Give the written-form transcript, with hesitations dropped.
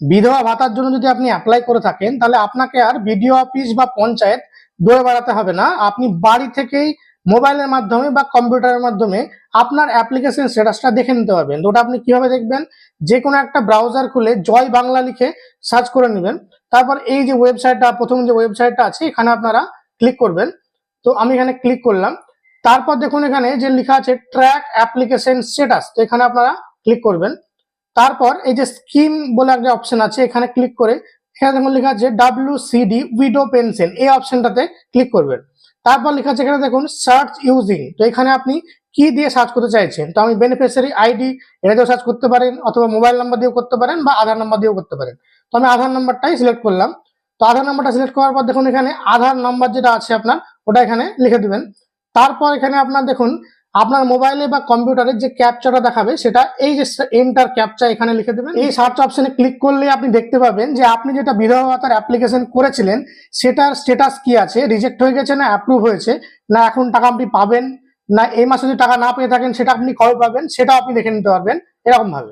বিধবা ভাতার জন্য যদি আপনি অ্যাপ্লাই করে থাকেন তাহলে আপনাকে আর বিডিও অফিস বা পঞ্চায়েত দৌড়ে বেড়াতে হবে না। আপনি বাড়ি থেকেই মোবাইলের মাধ্যমে বা কম্পিউটারের মাধ্যমে আপনার অ্যাপ্লিকেশন স্ট্যাটাসটা দেখে নিতে পারবেন। তো ওটা আপনি কিভাবে দেখবেন? যে কোনো একটা ব্রাউজার খুলে জয় বাংলা লিখে সার্চ করে নেবেন। তারপর এই যে ওয়েবসাইটটা, প্রথম যে ওয়েবসাইটটা আছে এখানে আপনারা ক্লিক করবেন। তো আমি এখানে ক্লিক করলাম। তারপর দেখুন এখানে যে লেখা আছে ট্র্যাক অ্যাপ্লিকেশন স্ট্যাটাস, তো এখানে আপনারা ক্লিক করবেন। তারপর এই যে স্কিম বলে একটা অপশন আছে, এখানে ক্লিক করে এখানে দেখুন লেখা আছে WCD উইডো পেনশন, এই অপশনটাতে ক্লিক করবেন। তারপর লেখা আছে এখানে দেখুন সার্চ ইউজিং, তো এখানে আপনি কি দিয়ে সার্চ করতে চাইছেন। তো আমি বেনিফিশিয়ারি আইডি এটা দিয়েও সার্চ করতে পারেন, অথবা মোবাইল নাম্বার দিয়েও করতে পারেন, বা আধার নাম্বার দিয়েও করতে পারেন। তো আমি আধার নাম্বারটাই সিলেক্ট করলাম। তো আধার নাম্বারটা সিলেক্ট করার পর দেখুন এখানে আধার নাম্বার যেটা আছে আপনার ওটা এখানে লিখে দিবেন। তারপর এখানে আপনার দেখুন আপনার মোবাইলে বা কম্পিউটারে যে ক্যাপচাটা দেখাবে সেটা এই যে এন্টার ক্যাপচা এখানে লিখে দেবেন। এই সার্চ অপশনে ক্লিক করলে আপনি দেখতে পাবেন যে আপনি যেটা বিধবা ভাতার অ্যাপ্লিকেশন করেছিলেন সেটার স্ট্যাটাস কি আছে, রিজেক্ট হয়ে গেছে না অ্যাপ্রুভ হয়েছে, না এখন টাকা আপনি পাবেন, না এই মাসে যদি টাকা না পেয়ে থাকেন সেটা আপনি কবে পাবেন সেটা আপনি দেখে নিতে পারবেন এরকম ভাবে।